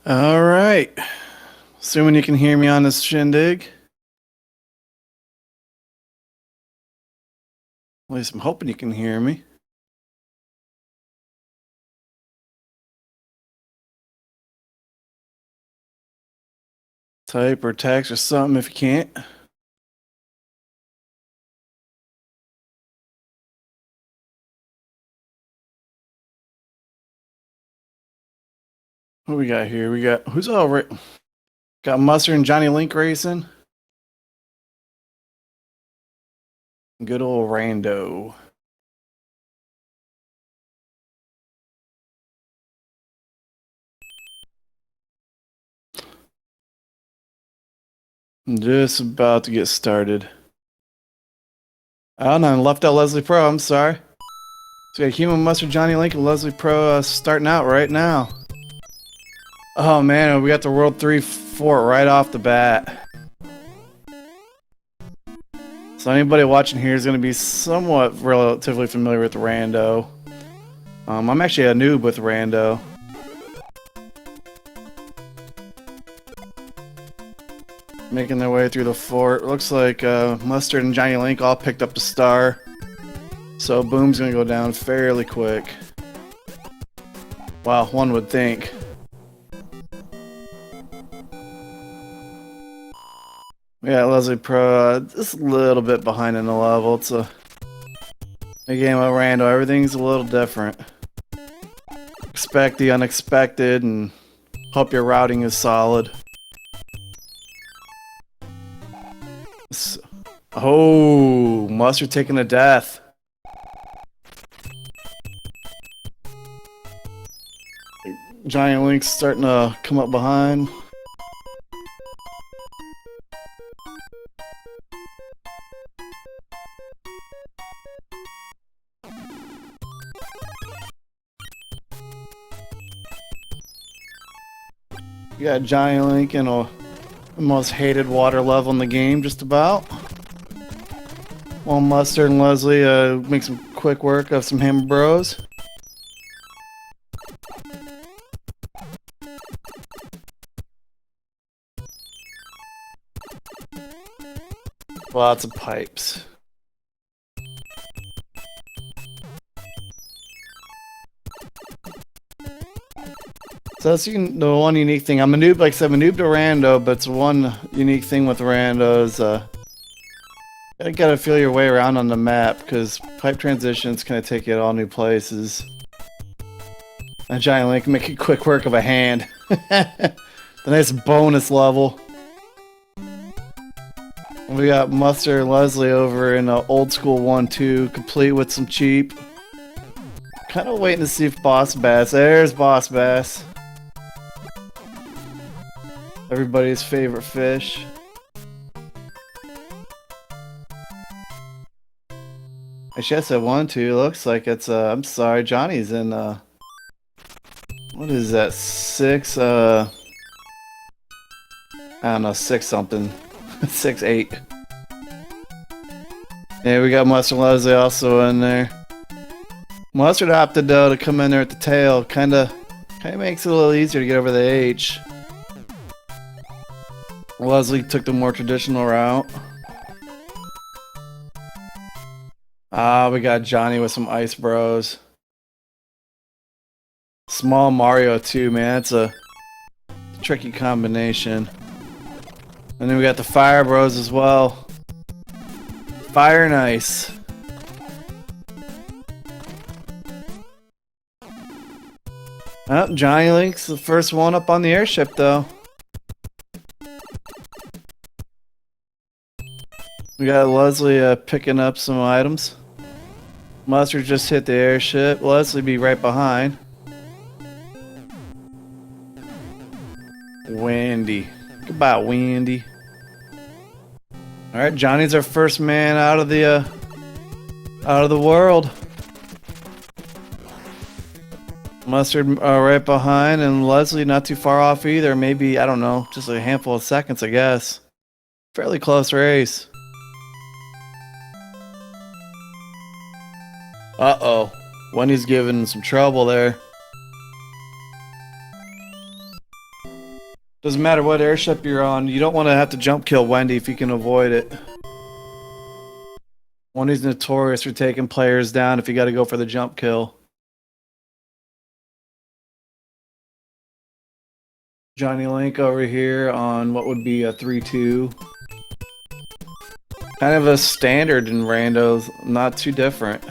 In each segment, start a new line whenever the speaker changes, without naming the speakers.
All right. Assuming you can hear me on this shindig. At least I'm hoping you can hear me. Type or text or something if you can't. What we got here? We got who's all right? Got Mustard and Johnny Link racing. Good old Rando. I'm just about to get started. Oh no, I left out Leslie Pro. I'm sorry. So we got Human Mustard, Johnny Link, and Leslie Pro starting out right now. Oh man, we got the World 3 fort right off the bat. So anybody watching here is going to be somewhat relatively familiar with Rando. I'm actually a noob with Rando. Making their way through the fort. Looks like Mustard and Johnny Link all picked up the star. So Boom's going to go down fairly quick. Well, one would think. Yeah, Leslie Pro, just a little bit behind in the level. It's a game of Rando. Everything's a little different. Expect the unexpected and hope your routing is solid. Oh, Mustard taking a death. Giant Link's starting to come up behind. You got Giant Link in the most hated water level in the game, just about. While Mustard and Leslie make some quick work of some Hammer Bros. Lots of pipes. So that's the one unique thing. I'm a noob, like I said, I'm a noob to Rando, but it's one unique thing with Rando is you gotta feel your way around on the map because pipe transitions kind of take you to all new places. And Giant Link making quick work of a hand. The nice bonus level. We got Mustard and Leslie over in old school 1-2, complete with some cheap. Kind of waiting to see if Boss Bass. There's Boss Bass. Everybody's favorite fish. Actually, I said 1-2. Looks like it's I'm sorry, Johnny's in what is that? 6 I don't know, 6 something. 6-8. Yeah, we got Mustard and Leslie also in there. Mustard opted though to come in there at the tail. Kinda makes it a little easier to get over the H. Leslie took the more traditional route. We got Johnny with some Ice Bros. Small Mario too, man. It's a tricky combination. And then we got the Fire Bros as well. Fire and Ice. Oh, Johnny Link's the first one up on the airship though. We got Leslie picking up some items. Mustard just hit the airship. Leslie be right behind. Wendy. Goodbye, Wendy. Alright, Johnny's our first man out of the world. Mustard right behind, and Leslie not too far off either. Maybe, I don't know, just a handful of seconds, I guess. Fairly close race. Uh-oh. Wendy's giving some trouble there. Doesn't matter what airship you're on, you don't want to have to jump kill Wendy if you can avoid it. Wendy's notorious for taking players down if you got to go for the jump kill. Johnny Link over here on what would be a 3-2. Kind of a standard in randos, not too different.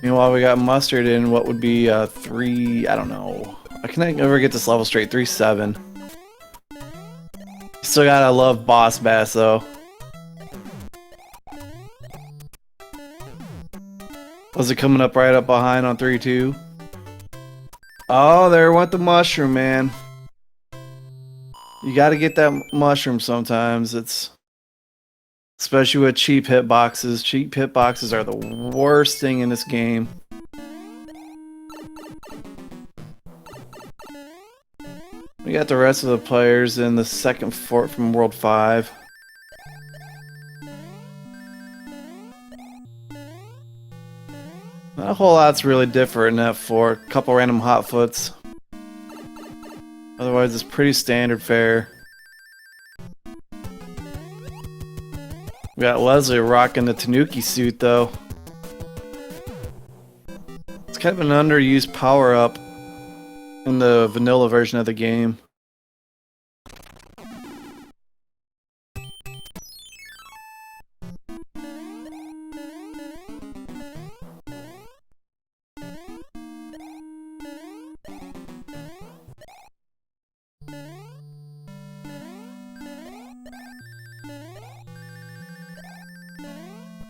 Meanwhile, we got Mustard in what would be a 3, I don't know. I can't ever get this level straight, 3-7. Still gotta love Boss Bass though. Was it coming up right up behind on 3-2? Oh, there went the mushroom, man. You gotta get that mushroom sometimes. It's especially with cheap hitboxes. Cheap hitboxes are the worst thing in this game. We got the rest of the players in the second fort from World 5. Not a whole lot's really different in that fort. A couple random hotfoots. Otherwise, it's pretty standard fare. We got Leslie rocking the Tanuki suit, though. It's kind of an underused power-up in the vanilla version of the game.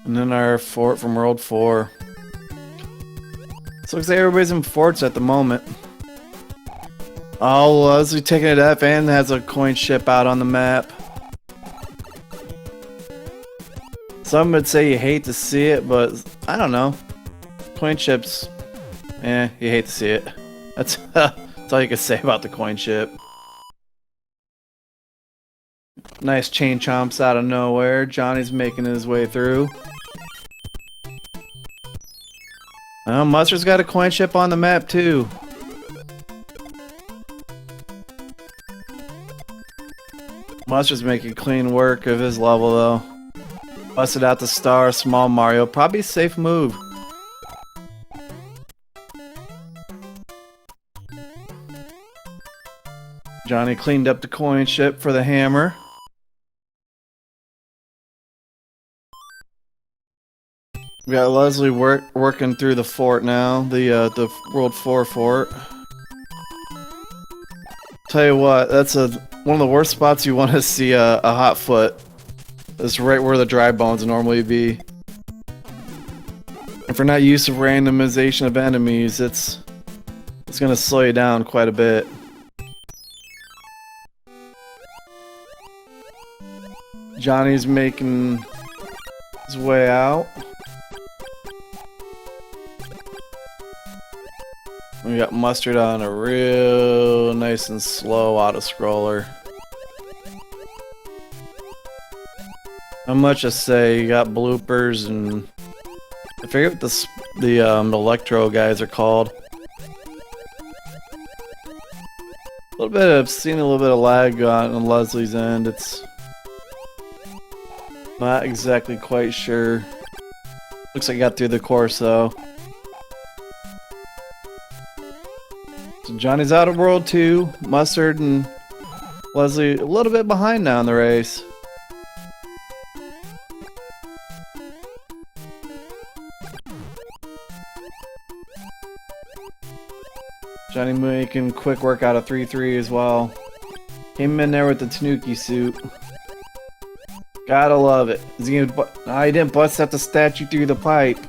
And then our fort from World 4. So looks like everybody's in forts at the moment. Oh, Leslie taking it up and has a coin ship out on the map. Some would say you hate to see it, but I don't know. Coin ships, you hate to see it. That's all you can say about the coin ship. Nice chain chomps out of nowhere. Johnny's making his way through. Oh, Mustard's got a coin ship on the map too. Mustard's making clean work of his level though. Busted out the star, small Mario. Probably a safe move. Johnny cleaned up the coin ship for the hammer. We got Leslie working through the fort now, the World 4 fort. Tell you what, that's one of the worst spots you want to see a hot foot. It's right where the dry bones normally be. If you're not used to randomization of enemies, it's gonna slow you down quite a bit. Johnny's making his way out. We got Mustard on a real nice and slow auto-scroller. Not much to say. You got bloopers and I forget what the electro guys are called. Seeing a little bit of lag on Leslie's end. It's not exactly quite sure. Looks like I got through the course though. So Johnny's out of World 2. Mustard and Leslie a little bit behind now in the race. Johnny making quick work out of 3-3 as well. Came in there with the Tanuki suit. Gotta love it. Is he gonna he didn't bust up the statue through the pipe.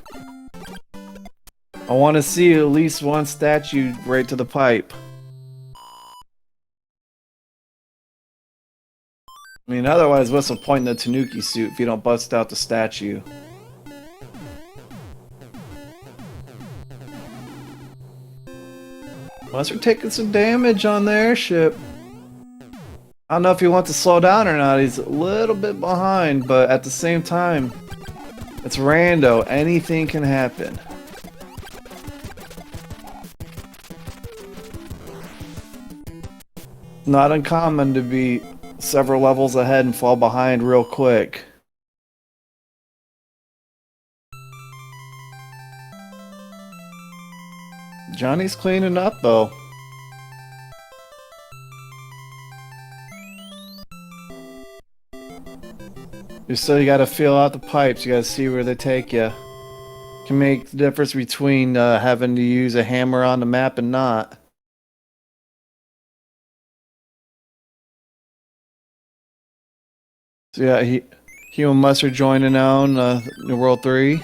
I want to see at least one statue right to the pipe. I mean, otherwise, what's the point in the Tanuki suit if you don't bust out the statue? Mustard taking some damage on the airship. I don't know if he wants to slow down or not. He's a little bit behind, but at the same time, it's Rando. Anything can happen. Not uncommon to be several levels ahead and fall behind real quick. Johnny's cleaning up though. You still gotta feel out the pipes, you gotta see where they take you. Can make the difference between having to use a hammer on the map and not. So yeah, Human Mustard joining on New World 3.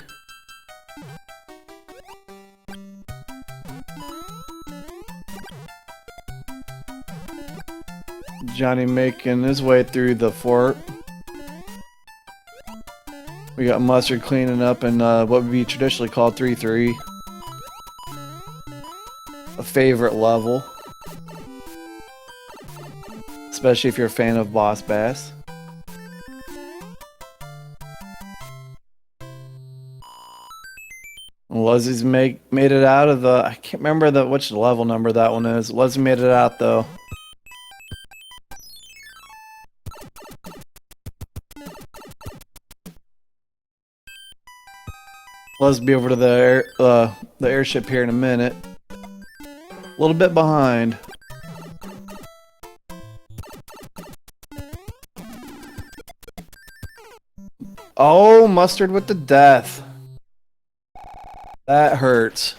Johnny making his way through the fort. We got Mustard cleaning up in what would be traditionally called 3-3. A favorite level. Especially if you're a fan of Boss Bass. Leslie's made it out of the... I can't remember which level number that one is. Leslie made it out though. Let's be over to the airship here in a minute. A little bit behind. Oh, Mustard with the death. That hurts.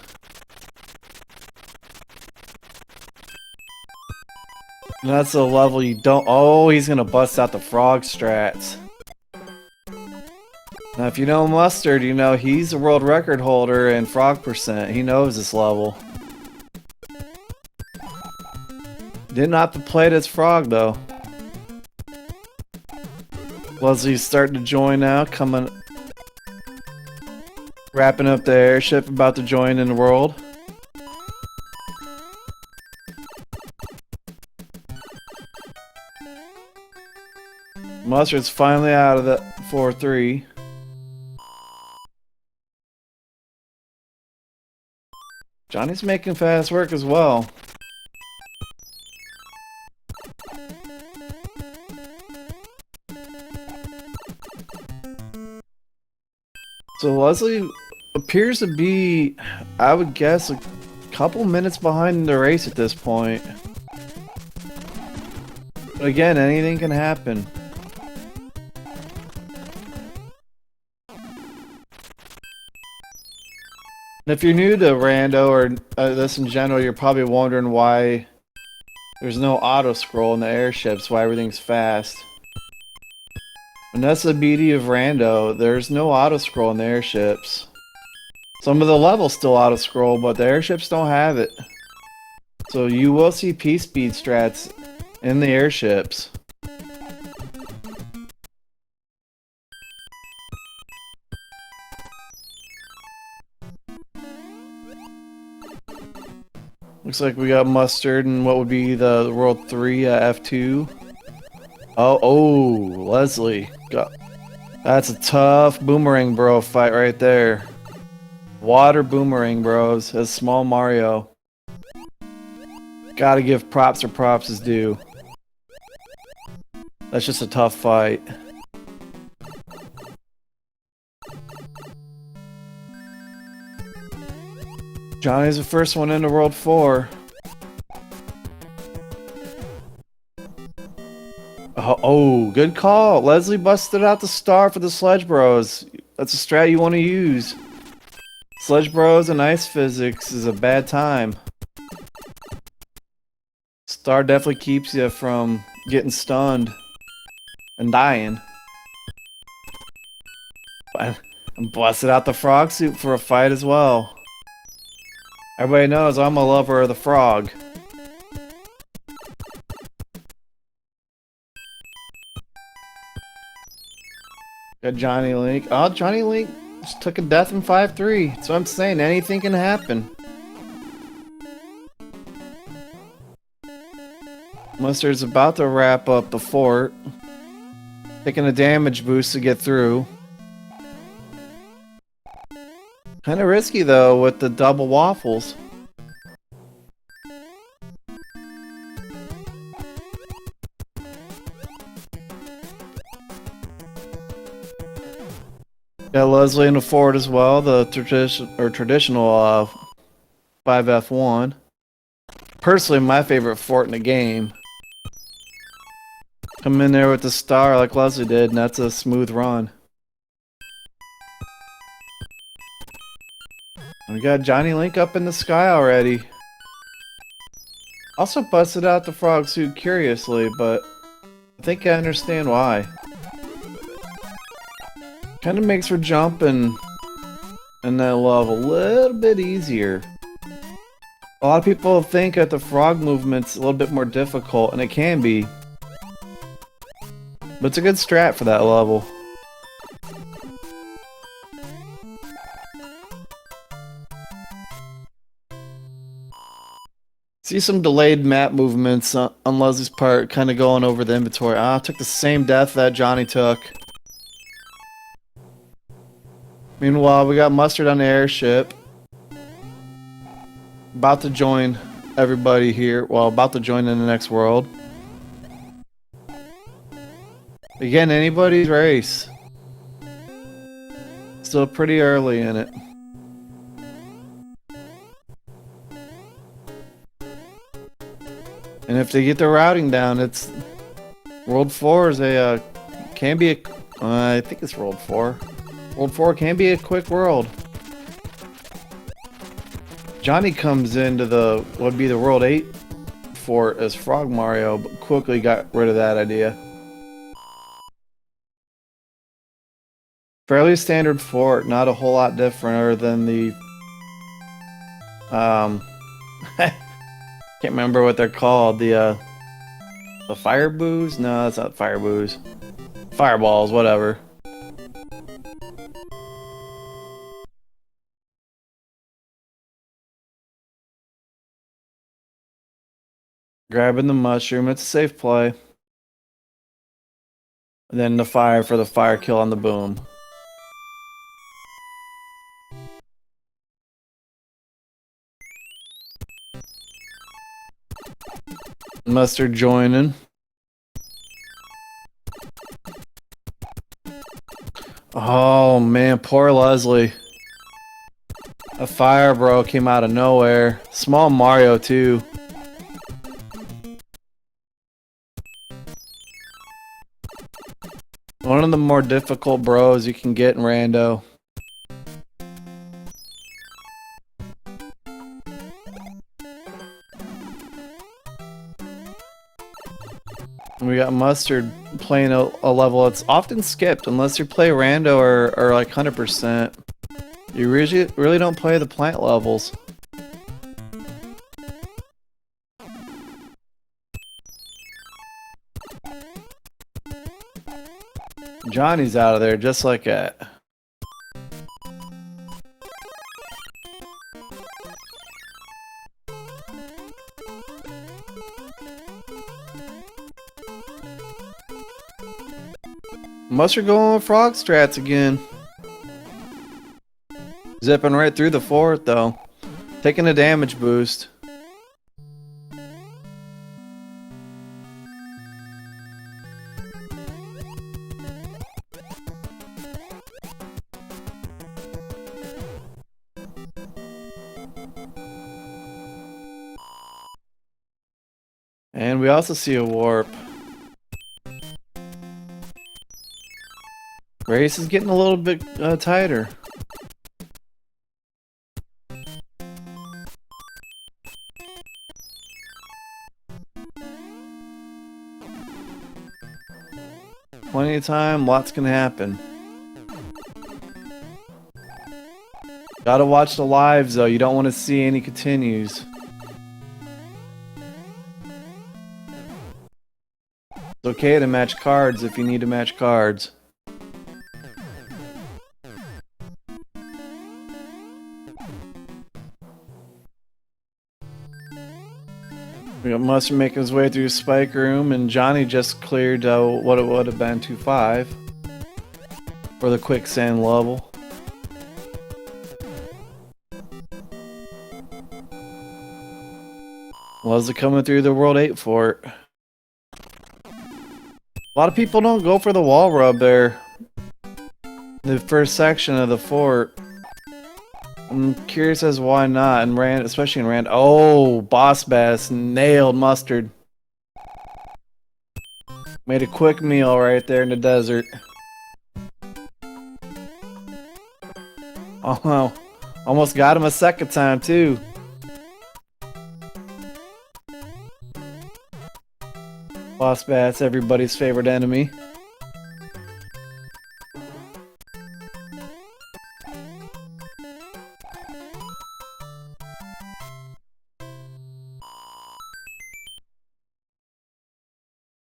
And that's a level you don't... Oh, he's gonna bust out the frog strats. Now, if you know Mustard, you know he's a world record holder in frog percent. He knows this level. Didn't have to play this frog, though. Leslie's starting to join now, coming... Wrapping up the airship, about to join in the world. Mustard's finally out of the 4-3. Johnny's making fast work as well. So Leslie appears to be, I would guess, a couple minutes behind the race at this point. But again, anything can happen. And if you're new to Rando or this in general, you're probably wondering why there's no auto scroll in the airships, why everything's fast. And that's the beauty of Rando, there's no auto scroll in the airships. Some of the levels still auto scroll, but the airships don't have it. So you will see P-speed strats in the airships. Looks like we got Mustard and what would be the World 3 F2. Oh, Leslie. That's a tough Boomerang Bro fight right there. Water Boomerang Bros as Small Mario. Gotta give props where props is due. That's just a tough fight. Johnny's the first one into World 4. Oh, good call. Leslie busted out the star for the Sledge Bros. That's a strat you want to use. Sledge Bros and ice physics is a bad time. Star definitely keeps you from getting stunned and dying. And busted out the frog suit for a fight as well. Everybody knows I'm a lover of the frog. Got Johnny Link. Oh, Johnny Link just took a death in 5-3. So I'm saying anything can happen. Mustard's about to wrap up the fort. Taking a damage boost to get through. Kind of risky though with the double waffles. Got Leslie in the fort as well, the traditional 5F1. Personally, my favorite fort in the game. Come in there with the star like Leslie did, and that's a smooth run. We got Johnny Link up in the sky already. Also busted out the frog suit curiously, but I think I understand why. Kind of makes for jumping in that level a little bit easier. A lot of people think that the frog movement's a little bit more difficult, and it can be. But it's a good strat for that level. See some delayed map movements on Leslie's part, kind of going over the inventory. Ah, took the same death that Johnny took. Meanwhile, we got Mustard on the airship. About to join everybody here. Well, about to join in the next world. Again, anybody's race. Still pretty early in it. And if they get the routing down, it's World 4 is a can be a I think it's World 4. World 4 can be a quick world. Johnny comes into the what would be the World 8 fort as Frog Mario, but quickly got rid of that idea. Fairly standard fort, not a whole lot different other than the can't remember what they're called. The fire boos? No, that's not fire boos. Fireballs, whatever. Grabbing the mushroom, it's a safe play. And then the fire for the fire kill on the boom. Mustard joining. Oh man, poor Leslie. A fire bro came out of nowhere. Small Mario too. One of the more difficult bros you can get in Rando. We got Mustard playing a level that's often skipped unless you play Rando or like 100%. You really don't play the plant levels. Johnny's out of there just like that. Mustard going with frog strats again. Zipping right through the fort though. Taking a damage boost. And we also see a warp. Race is getting a little bit tighter. Plenty of time, lots can happen. Gotta watch the lives though, you don't want to see any continues. It's okay to match cards if you need to match cards. We got Mustard making his way through Spike Room, and Johnny just cleared what it would have been 2-5 for the quicksand level. Leslie coming through the World 8 fort. A lot of people don't go for the wall rub there. The first section of the fort. I'm curious as why not, and especially in Rand. Oh, Boss Bass nailed Mustard. Made a quick meal right there in the desert. Oh, almost got him a second time too. Boss Bass, everybody's favorite enemy.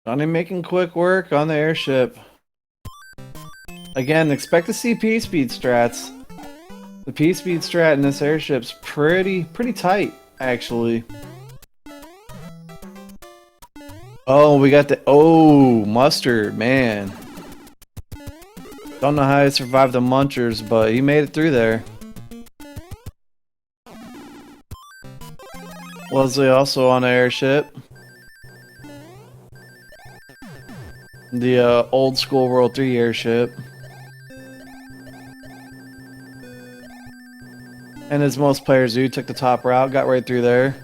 Johnny making quick work on the airship. Again, expect to see P-speed strats. The P-speed strat in this airship's pretty tight, actually. Oh, we got the Mustard, man. Don't know how he survived the munchers, but he made it through there. Leslie also on the airship. The old school World 3 airship. And as most players do, took the top route, got right through there.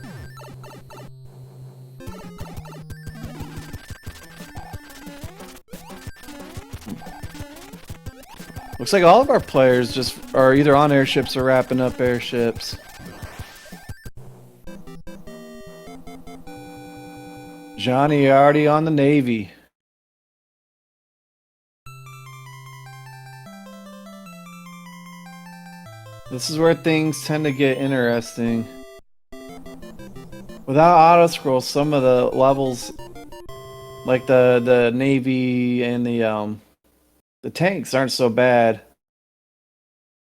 Looks like all of our players just are either on airships or wrapping up airships. Johnny already on the Navy. This is where things tend to get interesting. Without auto scroll, some of the levels, like the Navy and the tanks, aren't so bad.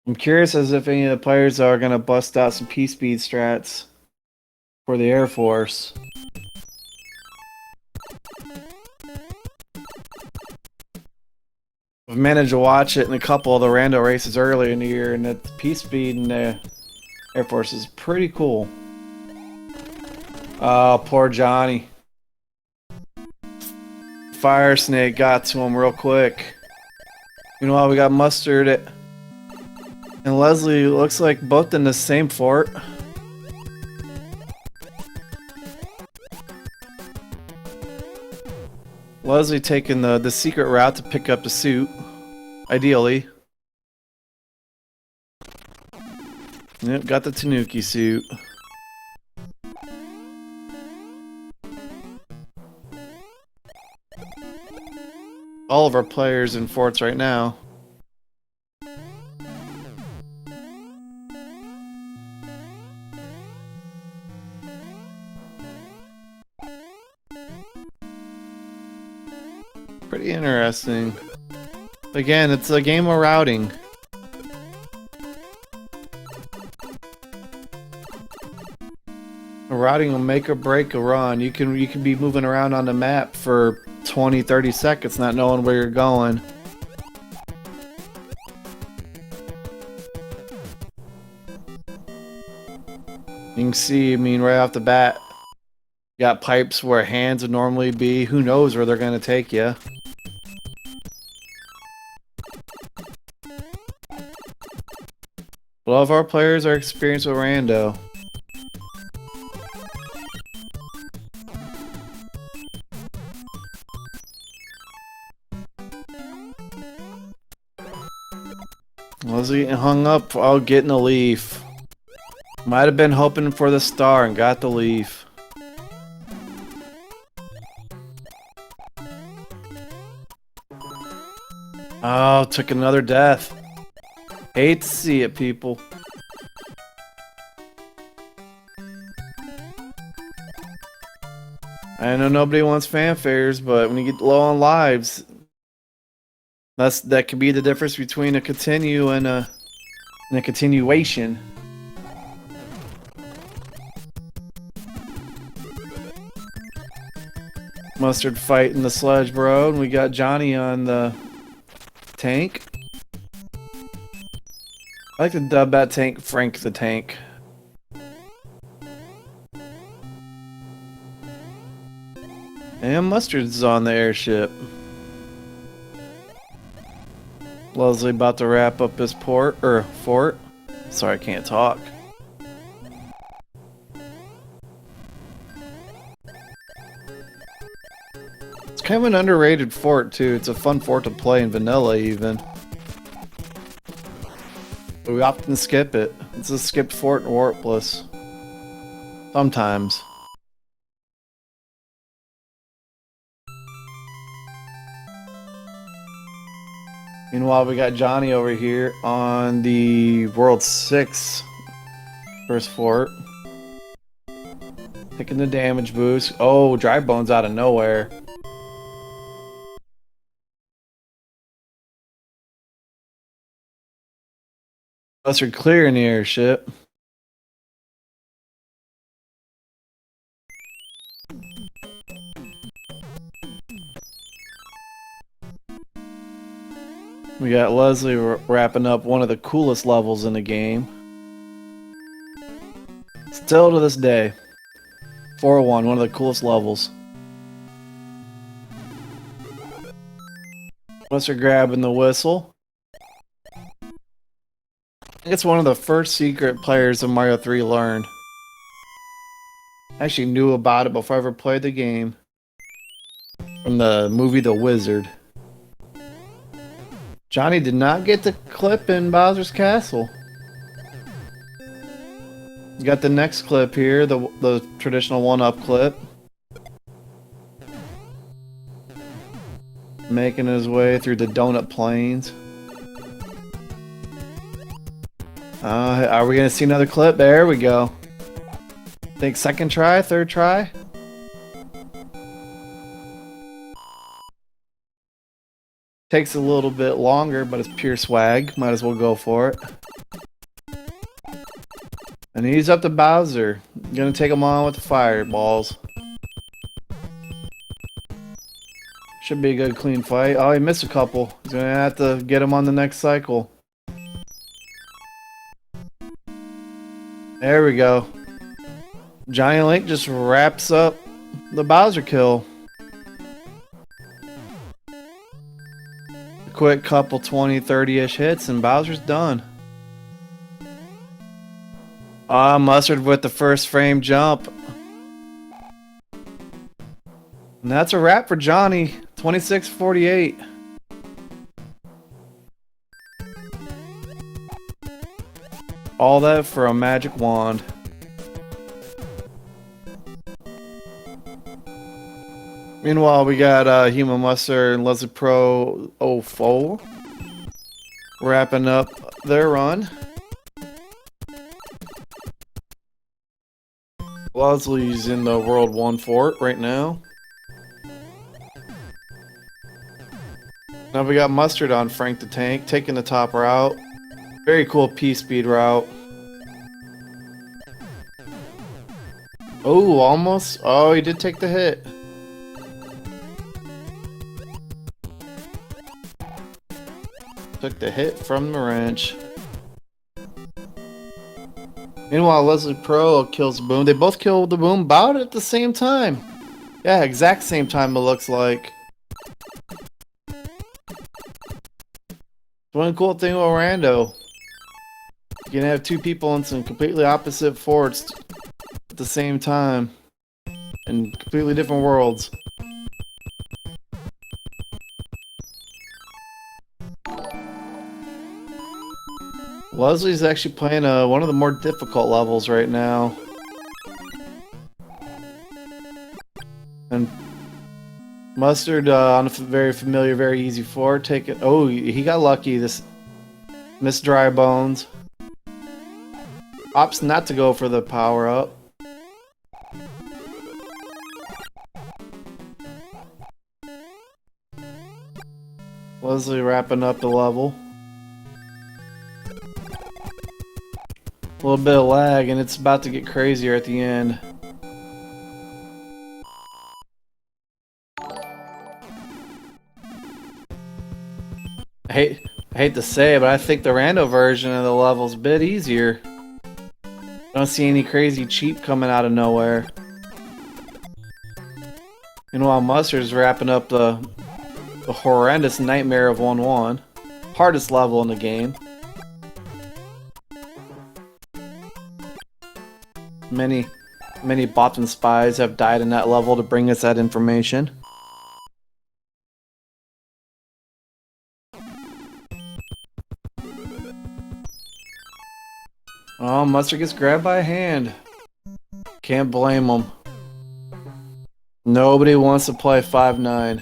I'm curious as if any of the players are gonna bust out some P-speed strats for the Air Force. I've managed to watch it in a couple of the Rando races earlier in the year, and the P-speed in the Air Force is pretty cool. Oh, poor Johnny. Fire Snake got to him real quick. Meanwhile, we got Mustard and Leslie. Looks like both in the same fort. Leslie taking the secret route to pick up the suit, ideally. Yep, got the Tanuki suit. All of our players in forts right now. Pretty interesting. Again, it's a game of routing. A routing will make or break a run. You can be moving around on the map for 20-30 seconds not knowing where you're going. You can see, I mean, right off the bat, you got pipes where hands would normally be. Who knows where they're gonna take you. A lot of our players are experienced with Rando. Was he hung up while getting a leaf? Might have been hoping for the star and got the leaf. Oh, took another death. Hate to see it, people. I know nobody wants fanfares, but when you get low on lives, that could be the difference between a continue and a continuation. Mustard fighting the sludge bro, and we got Johnny on the tank. I like to dub that tank Frank the Tank. And Mustard's on the airship. Leslie about to wrap up his fort. Sorry, I can't talk. It's kind of an underrated fort too. It's a fun fort to play in vanilla even. But we often skip it. It's a skipped fort in Warpless. Sometimes. Meanwhile, we got Johnny over here on the World 6 first fort. Taking the damage boost. Oh, Dry Bones out of nowhere. Unless we're clearing the airship. We got Leslie wrapping up one of the coolest levels in the game. Still to this day. 401, one of the coolest levels. Unless you're grabbing the whistle. I think it's one of the first secret players of Mario 3 learned. I actually knew about it before I ever played the game. From the movie The Wizard. Johnny did not get the clip in Bowser's Castle. You got the next clip here, the traditional one-up clip. Making his way through the Donut Plains. Are we gonna see another clip? There we go. Think second try, third try? Takes a little bit longer, but it's pure swag. Might as well go for it. And he's up to Bowser. Gonna take him on with the fireballs. Should be a good clean fight. Oh, he missed a couple. He's gonna have to get him on the next cycle. There we go. Giant Link just wraps up the Bowser kill. Quick couple 20, 30-ish hits and Bowser's done. Mustard with the first frame jump. And that's a wrap for Johnny. 26-48. All that for a magic wand. Meanwhile, we got Human Mustard and Leslie Pro 04 wrapping up their run. Leslie's in the World 1 fort right now. Now we got Mustard on Frank the Tank, taking the top route. Very cool P-speed route. Oh, almost. Oh, he did take the hit. Took the hit from the wrench. Meanwhile, Leslie Pro kills the Boom. They both kill the Boom about at the same time. Yeah, exact same time it looks like. One cool thing with Rando. You can have two people in some completely opposite forts at the same time. In completely different worlds. Leslie's actually playing one of the more difficult levels right now. And Mustard on a very familiar, very easy fort. Take it. Oh, he got lucky. This Miss Dry Bones. Opts not to go for the power up. Leslie wrapping up the level. A little bit of lag, and it's about to get crazier at the end. I hate to say it, but I think the Rando version of the level's a bit easier. I don't see any crazy cheap coming out of nowhere. Meanwhile, Mustard's wrapping up the horrendous nightmare of 1-1. hardest level in the game. Many Bothan spies have died in that level to bring us that information. Oh, Mustard gets grabbed by a hand. Can't blame him. Nobody wants to play 5-9.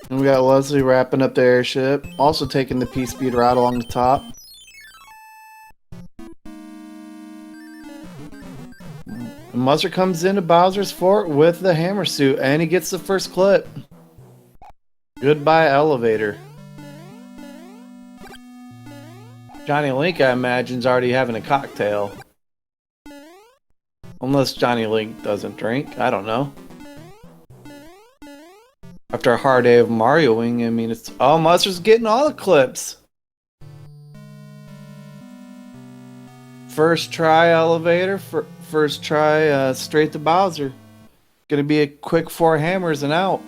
And we got Leslie wrapping up the airship, also taking the P-Speed route along the top. And Mustard comes into Bowser's Fort with the hammer suit, and he gets the first clip. Goodbye, elevator. Johnny Link, I imagine, is already having a cocktail. Unless Johnny Link doesn't drink, I don't know. After a hard day of Marioing, I mean, it's... Oh, Mustard's getting all the clips! First try elevator, first try straight to Bowser. Gonna be a quick 4 hammers and out.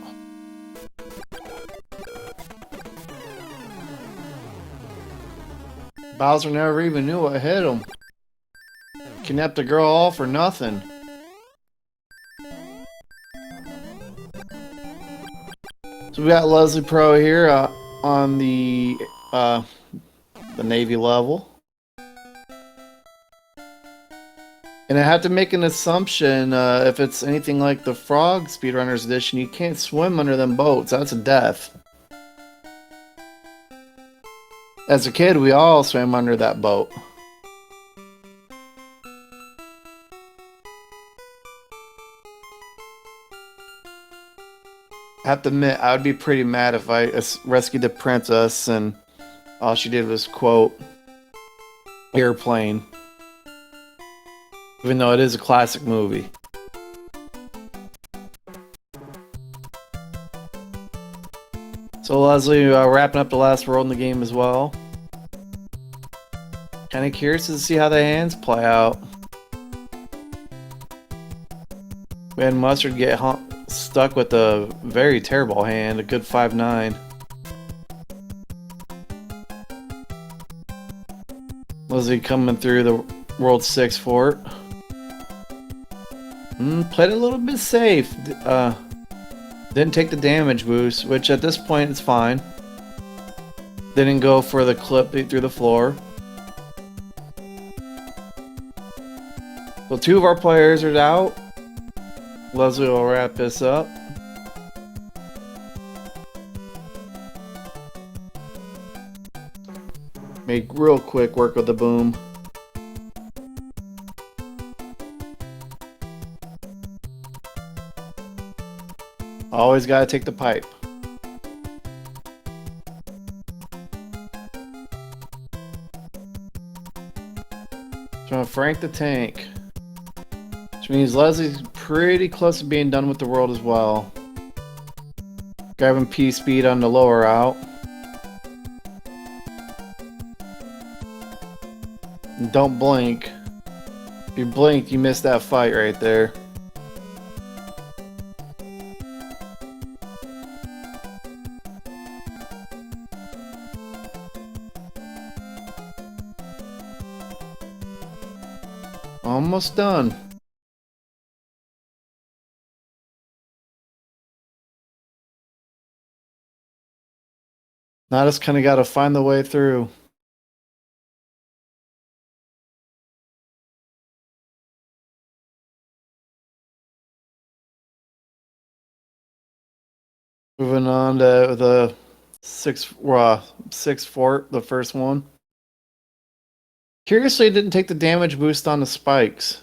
Bowser never even knew what hit him. Kidnapped the girl all for nothing. So we got Leslie Pro here on the Navy level. And I have to make an assumption, if it's anything like the Frog Speedrunners Edition, you can't swim under them boats. That's a death. As a kid, we all swam under that boat. I have to admit, I would be pretty mad if I rescued the princess and all she did was quote airplane. Even though it is a classic movie. So Leslie wrapping up the last world in the game as well. Kinda curious to see how the hands play out. We had Mustard get stuck with a very terrible hand, a good 5-9. Leslie coming through the World 6 fort. Played a little bit safe. Didn't take the damage boost, which at this point is fine. Didn't go for the clip through the floor. So 2 of our players are out. Leslie will wrap this up. Make real quick work with the boom. Always gotta take the pipe. Trying to Frank the Tank. Which means Leslie's pretty close to being done with the world as well. Grabbing P-Speed on the lower out. And don't blink. If you blink, you miss that fight right there. Almost done. Now I just kind of got to find the way through. Moving on to the sixth fort, the first one. Curiously, it didn't take the damage boost on the spikes.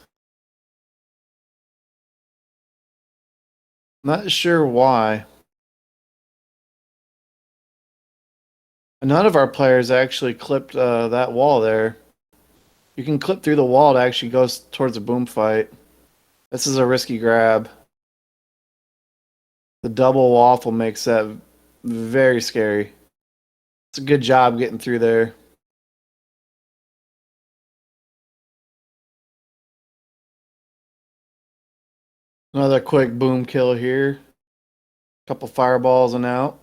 Not sure why. None of our players actually clipped that wall there. You can clip through the wall to actually go towards a boom fight. This is a risky grab. The double waffle makes that very scary. It's a good job getting through there. Another quick boom kill here. Couple fireballs and out.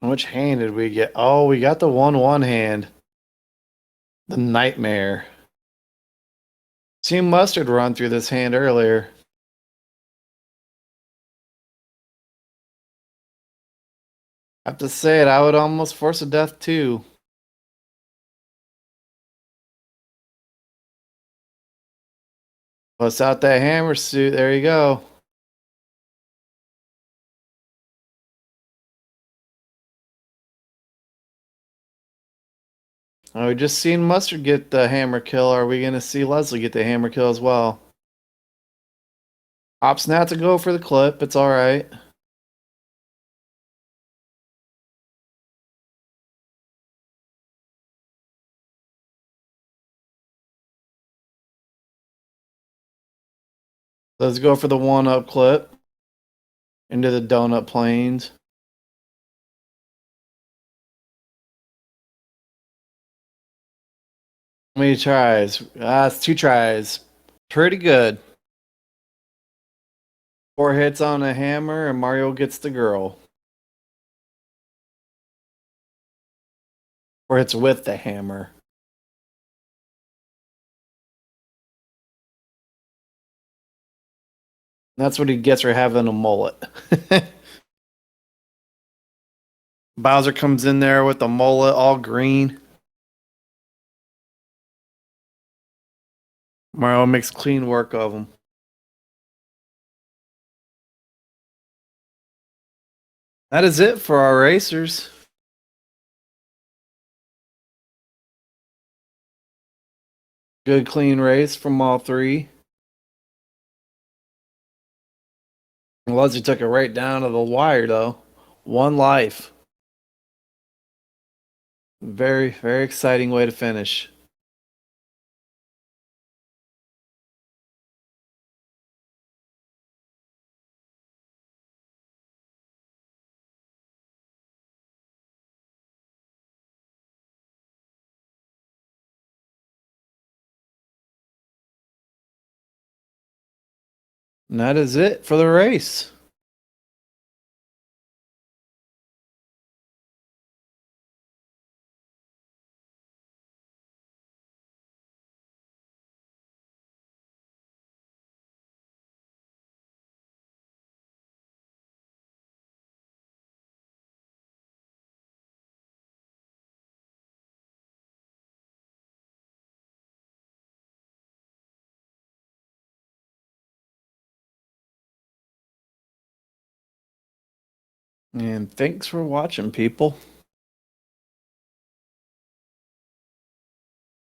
Which hand did we get? Oh, we got the 1-1 hand. The nightmare. Seen Mustard run through this hand earlier. I have to say it, I would almost force a death too. Bust out that hammer suit. There you go. Oh, we just seen Mustard get the hammer kill. Are we going to see Leslie get the hammer kill as well? Opts not to go for the clip. It's all right. Let's go for the 1-up clip into the donut plains. How many tries? It's 2 tries. Pretty good. 4 hits on a hammer, and Mario gets the girl. Or hits with the hammer. That's what he gets for having a mullet. Bowser comes in there with the mullet all green. Mario makes clean work of him. That is it for our racers. Good clean race from all 3. Leslie took it right down to the wire though. 1 life. Very, very exciting way to finish. And that is it for the race. And thanks for watching, people.